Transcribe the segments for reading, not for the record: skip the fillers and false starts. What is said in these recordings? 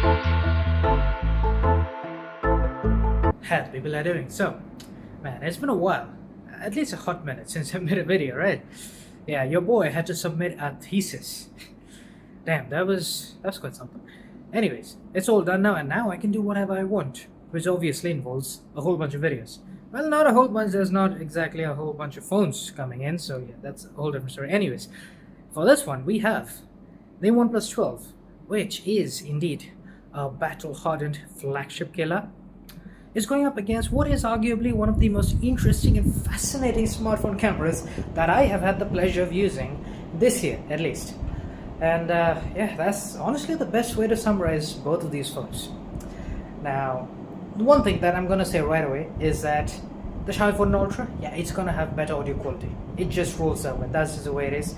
How the people are doing. So, man, it's been a while, at least a hot minute since I made a video, right? Yeah, your boy had to submit a thesis. Damn, that's quite something. Anyways, it's all done now, and now I can do whatever I want, which obviously involves a whole bunch of videos. Well, not a whole bunch. There's not exactly a whole bunch of phones coming in, so yeah, that's a whole different story. Anyways, for this one, we have the OnePlus 12, which is indeed a battle-hardened flagship killer. Is going up against what is arguably one of the most interesting and fascinating smartphone cameras that I have had the pleasure of using this year, at least. And yeah, that's honestly the best way to summarize both of these phones. Now, the one thing that I'm gonna say right away is that the Xiaomi 14 Ultra, yeah, it's gonna have better audio quality. It just rolls out, and that's just the way it is.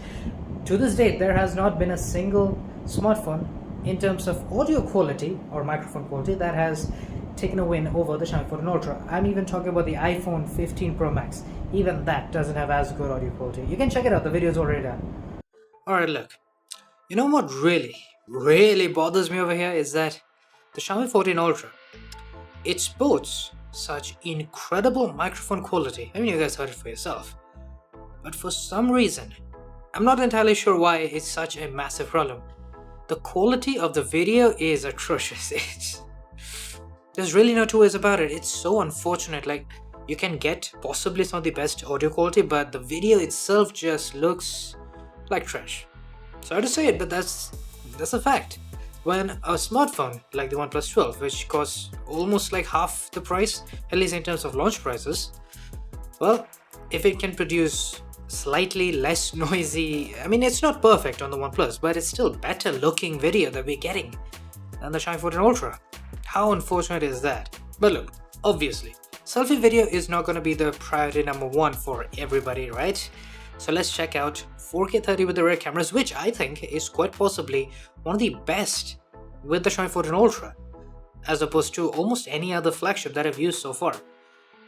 To this date, there has not been a single smartphone in terms of audio quality or microphone quality that has taken a win over the Xiaomi 14 Ultra. I'm even talking about the iPhone 15 Pro Max. Even that doesn't have as good audio quality. You can check it out, the video's already done. Alright, look. You know what really bothers me over here is that the Xiaomi 14 Ultra, it sports such incredible microphone quality. I mean, you guys heard it for yourself. But for some reason, I'm not entirely sure why it's such a massive problem. The quality of the video is atrocious. There's really no two ways about it. It's so unfortunate. Like, you can get possibly some of the best audio quality, but the video itself just looks like trash. Sorry to say it, but that's a fact. When a smartphone like the OnePlus 12, which costs almost like half the price, at least in terms of launch prices, well, if it can produce slightly less noisy, I mean, it's not perfect on the OnePlus, but it's still better looking video that we're getting than the Xiaomi 14 Ultra. How unfortunate is that? But look, obviously, selfie video is not going to be the priority number one for everybody, right? So let's check out 4K 30 with the rear cameras, which I think is quite possibly one of the best with the Xiaomi 14 Ultra, as opposed to almost any other flagship that I've used so far.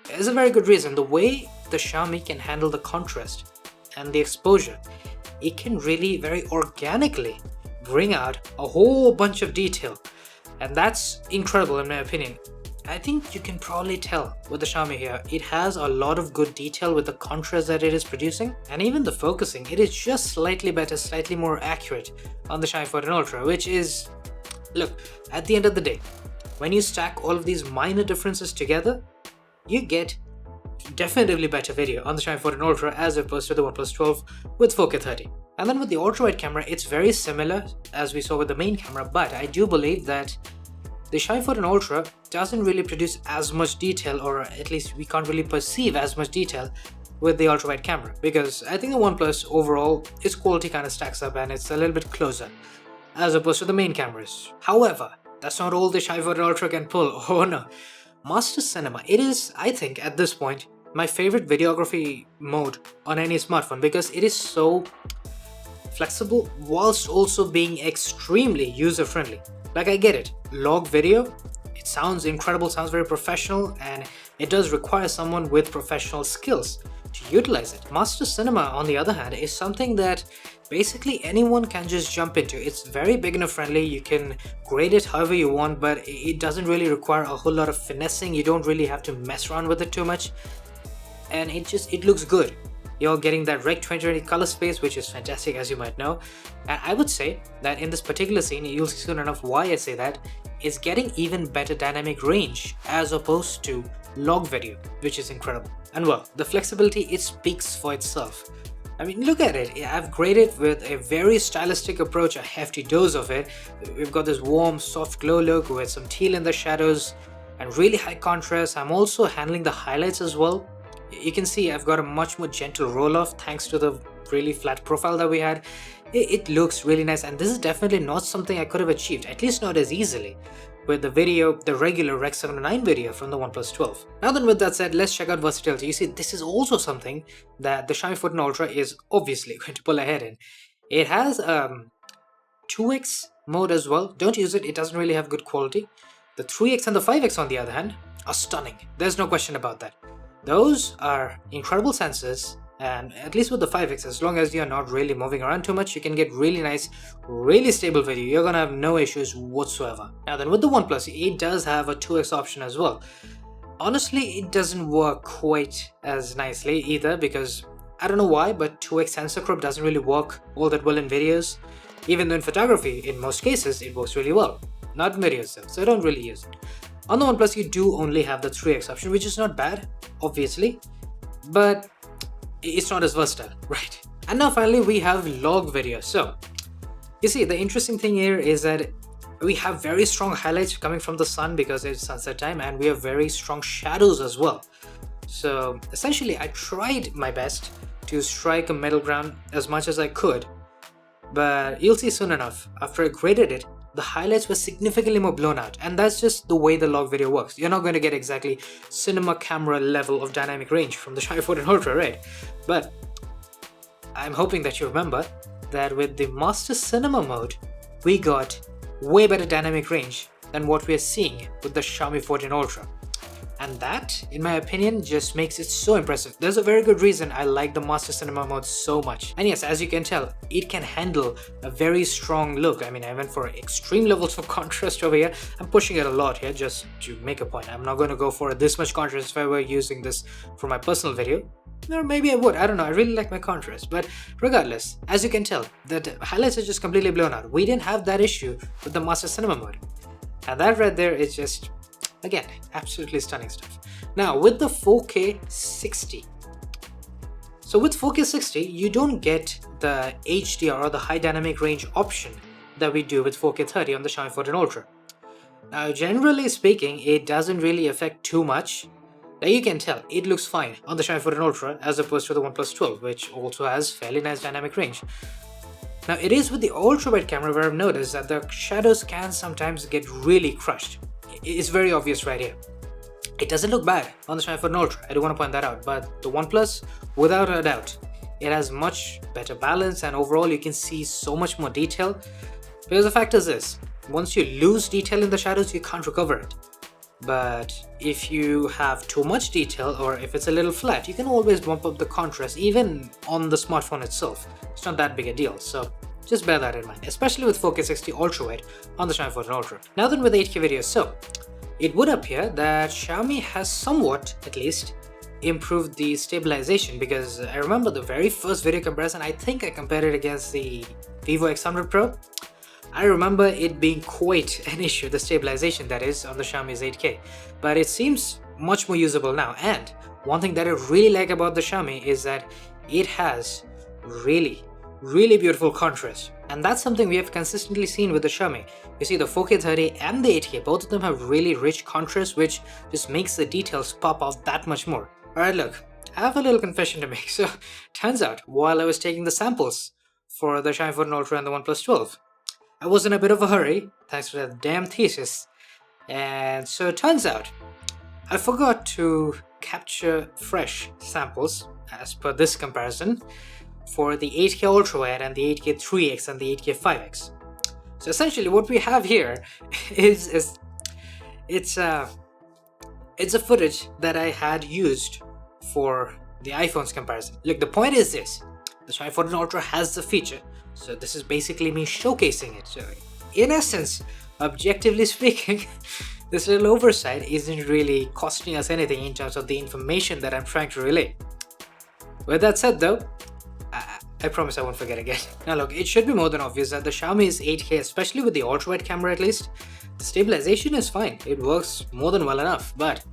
There's a very good reason. The way the Xiaomi can handle the contrast and the exposure, it can really very organically bring out a whole bunch of detail. And that's incredible in my opinion. I think you can probably tell with the Xiaomi here, it has a lot of good detail with the contrast that it is producing, and even the focusing, it is just slightly better, slightly more accurate on the Xiaomi 14 Ultra, which is, look, at the end of the day, when you stack all of these minor differences together, you get definitively better video on the Xiaomi 14 Ultra as opposed to the OnePlus 12 with 4K 30. And then with the ultra-wide camera, it's very similar as we saw with the main camera, but I do believe that the Xiaomi 14 Ultra doesn't really produce as much detail, or at least we can't really perceive as much detail with the ultra-wide camera, because I think the OnePlus overall, its quality kind of stacks up and it's a little bit closer as opposed to the main cameras. However, that's not all the Xiaomi 14 Ultra can pull. Oh no. Master Cinema, it is, I think at this point, my favorite videography mode on any smartphone, because it is so flexible whilst also being extremely user-friendly. Like, I get it, log video, it sounds incredible, sounds very professional, and it does require someone with professional skills to utilize it. Master Cinema, on the other hand, is something that basically anyone can just jump into. It's very beginner friendly, you can grade it however you want, but it doesn't really require a whole lot of finessing. You don't really have to mess around with it too much, and it looks good. You're getting that Rec 2020 color space, which is fantastic, as you might know. And I would say that in this particular scene, you'll see soon enough why I say that, is getting even better dynamic range as opposed to log video, which is incredible. And well, the flexibility, it speaks for itself. I mean, look at it. I've graded with a very stylistic approach, a hefty dose of it. We've got this warm, soft glow look with some teal in the shadows and really high contrast. I'm also handling the highlights as well. You can see I've got a much more gentle roll-off thanks to the really flat profile that we had. It looks really nice, and this is definitely not something I could have achieved, at least not as easily, with the regular Rec 709 video from the OnePlus 12. Now then, with that said, let's check out versatility. You see, this is also something that the Xiaomi 14 Ultra is obviously going to pull ahead in. It has 2x mode as well. Don't use it, it doesn't really have good quality. The 3x and the 5x on the other hand are stunning. There's no question about that. Those are incredible sensors And at least with the 5x, as long as you're not really moving around too much, you can get really nice, really stable video. You're gonna have no issues whatsoever. Now then, with the OnePlus, it does have a 2x option as well. Honestly, it doesn't work quite as nicely either, because I don't know why, but 2x sensor crop doesn't really work all that well in videos. Even though in photography, in most cases, it works really well. Not in videos though, so I don't really use it. On the OnePlus, you do only have the 3x option, which is not bad, obviously, but it's not as versatile, right? And now finally, we have log video. So, you see, the interesting thing here is that we have very strong highlights coming from the sun because it's sunset time, and we have very strong shadows as well. So essentially, I tried my best to strike a middle ground as much as I could, but you'll see soon enough, after I graded it, the highlights were significantly more blown out, and that's just the way the log video works. You're not going to get exactly cinema camera level of dynamic range from the Xiaomi 14 Ultra, right? But I'm hoping that you remember that with the Master Cinema mode, we got way better dynamic range than what we are seeing with the Xiaomi 14 Ultra. And that, in my opinion, just makes it so impressive. There's a very good reason I like the Master Cinema mode so much. And yes, as you can tell, it can handle a very strong look. I mean, I went for extreme levels of contrast over here. I'm pushing it a lot here just to make a point. I'm not going to go for this much contrast if I were using this for my personal video. Or maybe I would, I don't know, I really like my contrast. But regardless, as you can tell, the highlights are just completely blown out. We didn't have that issue with the Master Cinema mode. And that right there is just, again, absolutely stunning stuff. Now, with the 4K 60. So with 4K 60, you don't get the HDR or the high dynamic range option that we do with 4K 30 on the Xiaomi 14 Ultra. Now, generally speaking, it doesn't really affect too much. Now you can tell, it looks fine on the Xiaomi 14 Ultra as opposed to the OnePlus 12, which also has fairly nice dynamic range. Now, it is with the ultra-wide camera where I've noticed that the shadows can sometimes get really crushed. It's very obvious right here. It doesn't look bad on the Xiaomi 14 Ultra, I do want to point that out, but the OnePlus, without a doubt, it has much better balance, and overall you can see so much more detail. Because the fact is this, once you lose detail in the shadows, you can't recover it. But if you have too much detail, or if it's a little flat, you can always bump up the contrast even on the smartphone itself. It's not that big a deal, so just bear that in mind, especially with 4K 60 ultra wide on the Xiaomi 14 Ultra. Now then, with 8K videos, so it would appear that Xiaomi has somewhat, at least, improved the stabilization, because I remember the very first video comparison, I think I compared it against the Vivo X100 Pro. I remember it being quite an issue, the stabilization that is, on the Xiaomi's 8K, but it seems much more usable now. And one thing that I really like about the Xiaomi is that it has really beautiful contrast, and that's something we have consistently seen with the Xiaomi. You see, the 4K 30 and the 8K, both of them have really rich contrast, which just makes the details pop out that much more. Alright, look, I have a little confession to make. So, turns out, while I was taking the samples for the Xiaomi 14 Ultra and the OnePlus 12, I was in a bit of a hurry, thanks for that damn thesis, and so it turns out, I forgot to capture fresh samples, as per this comparison, for the 8K Ultra Wide and the 8K 3X and the 8K 5X. So essentially what we have here is it's a footage that I had used for the iPhone's comparison. Look, the point is this, the Xiaomi 14 Ultra has the feature, so this is basically me showcasing it. So in essence, objectively speaking, this little oversight isn't really costing us anything in terms of the information that I'm trying to relay. With that said though, I promise I won't forget again. Now look, it should be more than obvious that the Xiaomi's 8K, especially with the ultra-wide camera at least, the stabilization is fine. It works more than well enough, but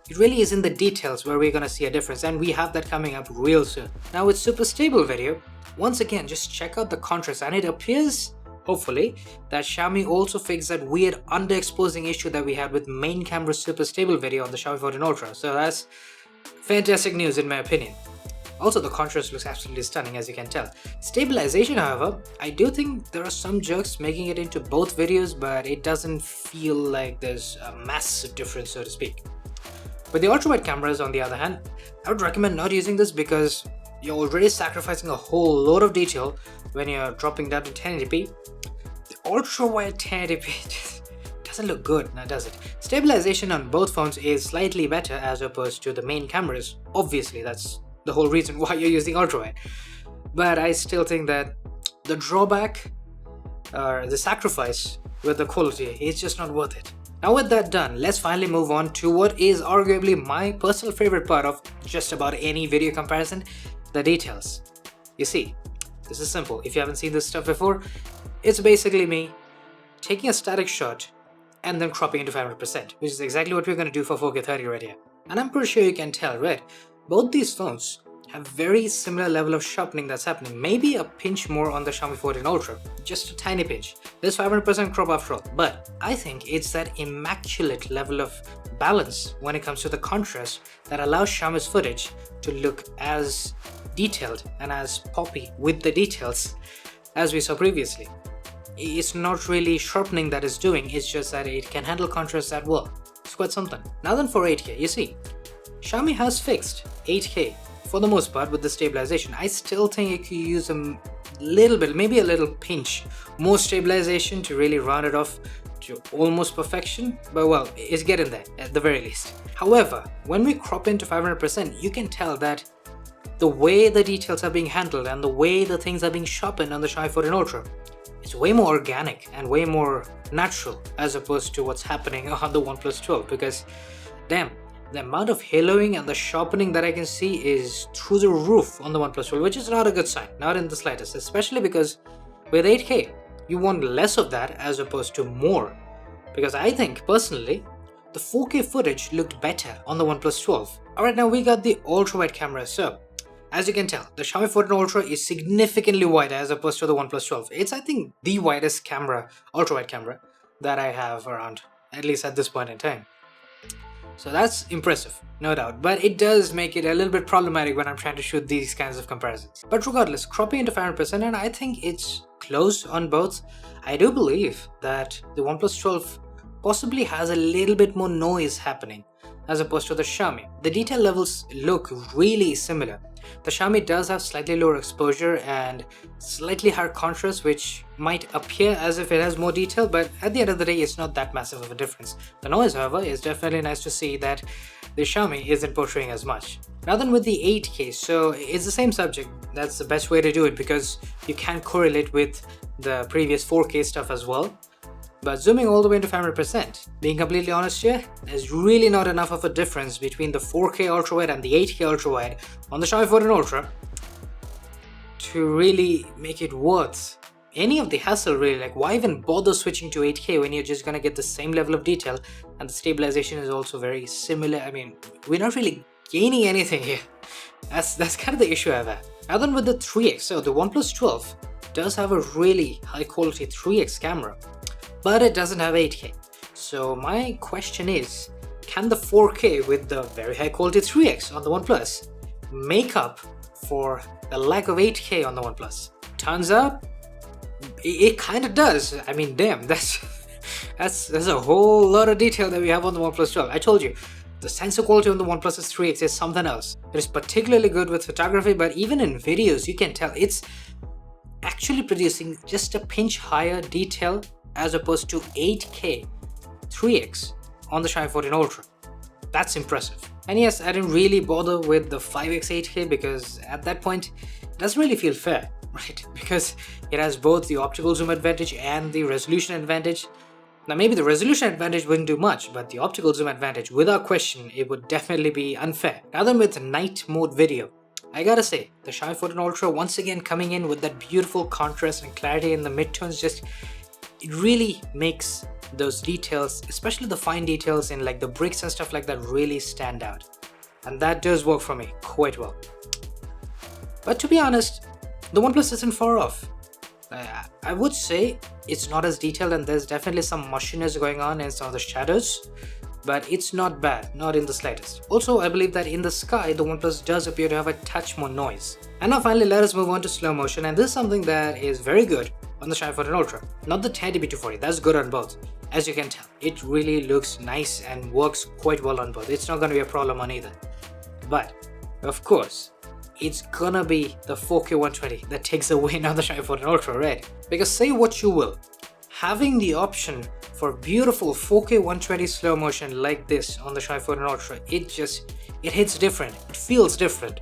it really is in the details where we're gonna see a difference, and we have that coming up real soon. Now with super stable video, once again, just check out the contrast, and it appears, hopefully, that Xiaomi also fixed that weird underexposing issue that we had with main camera super stable video on the Xiaomi 14 Ultra. So that's fantastic news in my opinion. Also, the contrast looks absolutely stunning, as you can tell. Stabilization, however, I do think there are some jerks making it into both videos, but it doesn't feel like there's a massive difference, so to speak. With the ultra-wide cameras, on the other hand, I would recommend not using this because you're already sacrificing a whole lot of detail when you're dropping down to 1080p. The ultra-wide 1080p just doesn't look good, now does it? Stabilization on both phones is slightly better as opposed to the main cameras. Obviously, that's the whole reason why you're using ultrawide. But I still think that the drawback or the sacrifice with the quality is just not worth it. Now with that done, let's finally move on to what is arguably my personal favorite part of just about any video comparison, the details. You see, this is simple. If you haven't seen this stuff before, it's basically me taking a static shot and then cropping into 500%, which is exactly what we're going to do for 4K 30 right here. And I'm pretty sure you can tell, right? Both these phones have very similar level of sharpening that's happening. Maybe a pinch more on the Xiaomi 14 Ultra, just a tiny pinch. There's 500% crop after all, but I think it's that immaculate level of balance when it comes to the contrast that allows Xiaomi's footage to look as detailed and as poppy with the details as we saw previously. It's not really sharpening that it's doing, it's just that it can handle contrast that well. It's quite something. Now then for 8K, you see, Xiaomi has fixed 8K for the most part with the stabilization. I still think it could use a little bit, maybe a little pinch more stabilization to really round it off to almost perfection, but well, it's getting there at the very least. However, when we crop into 500%, you can tell that the way the details are being handled and the way the things are being sharpened on the Xiaomi 14 Ultra, it's way more organic and way more natural as opposed to what's happening on the OnePlus 12, because damn, the amount of haloing and the sharpening that I can see is through the roof on the OnePlus 12, which is not a good sign, not in the slightest, especially because with 8K, you want less of that as opposed to more. Because I think, personally, the 4K footage looked better on the OnePlus 12. Alright, now we got the ultra-wide camera, so as you can tell, the Xiaomi 14 Ultra is significantly wider as opposed to the OnePlus 12. It's, I think, the widest camera, ultra-wide camera, that I have around, at least at this point in time. So that's impressive, no doubt, but it does make it a little bit problematic when I'm trying to shoot these kinds of comparisons. But regardless, cropping into 500%, and I think it's close on both. I do believe that the OnePlus 12 possibly has a little bit more noise happening as opposed to the Xiaomi. The detail levels look really similar. The Xiaomi does have slightly lower exposure and slightly higher contrast, which might appear as if it has more detail, but at the end of the day, it's not that massive of a difference. The noise, however, is definitely nice to see that the Xiaomi isn't portraying as much. Now then with the 8K, so it's the same subject. That's the best way to do it because you can correlate with the previous 4K stuff as well. But zooming all the way into 500%, being completely honest here, there's really not enough of a difference between the 4K ultrawide and the 8K ultrawide on the Xiaomi 14 Ultra to really make it worth any of the hassle really. Like, why even bother switching to 8K when you're just gonna get the same level of detail and the stabilization is also very similar. I mean, we're not really gaining anything here. That's kind of the issue I have had. Now then with the 3x, so the OnePlus 12 does have a really high quality 3x camera, but it doesn't have 8K. So my question is, can the 4K with the very high quality 3x on the OnePlus make up for the lack of 8K on the OnePlus? Turns out, it kind of does. I mean, damn, that's a whole lot of detail that we have on the OnePlus 12. I told you, the sensor quality on the OnePlus 3x is something else. It is particularly good with photography, but even in videos, you can tell it's actually producing just a pinch higher detail as opposed to 8K 3x on the Xiaomi 14 Ultra. That's impressive. And yes, I didn't really bother with the 5x 8K because at that point it doesn't really feel fair, right? Because it has both the optical zoom advantage and the resolution advantage. Now maybe the resolution advantage wouldn't do much, but the optical zoom advantage, without question, it would definitely be unfair. Now then with night mode video, I gotta say, the Xiaomi 14 Ultra once again coming in with that beautiful contrast and clarity in the midtones, just it really makes those details, especially the fine details in like the bricks and stuff like that, really stand out. And that does work for me quite well. But to be honest, the OnePlus isn't far off. I would say it's not as detailed and there's definitely some mushiness going on in some of the shadows, but it's not bad, not in the slightest. Also, I believe that in the sky, the OnePlus does appear to have a touch more noise. And now finally, let us move on to slow motion, and this is something that is very good on the Xiaomi 14 Ultra. Not the 1080p240, that's good on both. As you can tell, it really looks nice and works quite well on both. It's not gonna be a problem on either. But, of course, it's gonna be the 4K 120 that takes the win on the Xiaomi 14 Ultra, right? Because say what you will, having the option for beautiful 4K 120 slow motion like this on the Xiaomi 14 Ultra, it hits different, it feels different.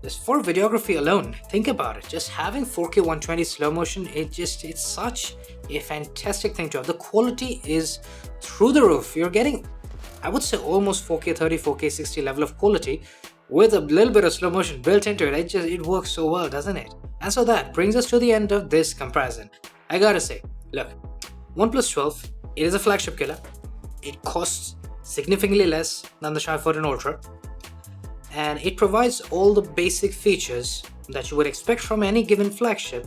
Just for videography alone, think about it. Just having 4K 120 slow motion, it's such a fantastic thing to have. The quality is through the roof. You're getting, I would say, almost 4K 30, 4K 60 level of quality with a little bit of slow motion built into it. It works so well, doesn't it? And so that brings us to the end of this comparison. I gotta say, look, OnePlus 12, it is a flagship killer. It costs significantly less than the Xiaomi 14 Ultra. And it provides all the basic features that you would expect from any given flagship,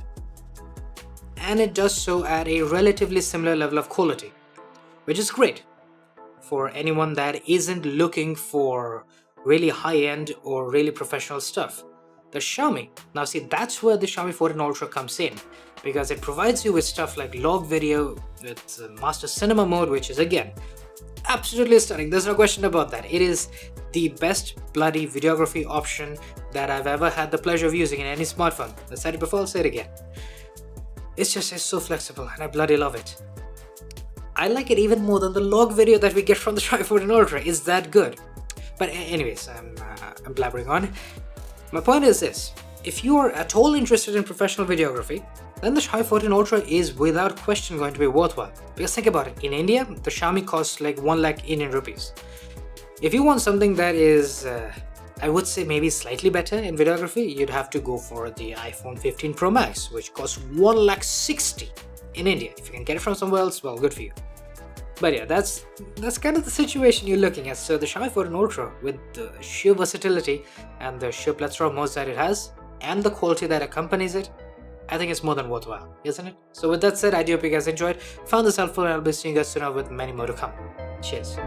and it does so at a relatively similar level of quality, which is great for anyone that isn't looking for really high-end or really professional stuff. The Xiaomi, now see, that's where the Xiaomi 14 Ultra comes in, because it provides you with stuff like log video with master cinema mode, which is again absolutely stunning. There's no question about that. It is the best bloody videography option that I've ever had the pleasure of using in any smartphone. I said it before, I'll say it again. It's so flexible and I bloody love it. I like it even more than the log video that we get from the Xiaomi 14 Ultra. It's that good. But anyways, I'm blabbering on. My point is this: if you are at all interested in professional videography, then the Xiaomi 14 Ultra is without question going to be worthwhile. Because think about it, in India, the Xiaomi costs like 1 lakh Indian rupees. If you want something that is, I would say maybe slightly better in videography, you'd have to go for the iPhone 15 Pro Max, which costs 1 lakh 60 in India. If you can get it from somewhere else, well, good for you. But yeah, that's kind of the situation you're looking at. So the Xiaomi 14 Ultra, with the sheer versatility and the sheer plethora of modes that it has, and the quality that accompanies it, I think it's more than worthwhile, isn't it? So with that said, I do hope you guys enjoyed, found this helpful, and I'll be seeing you guys soon with many more to come. Cheers.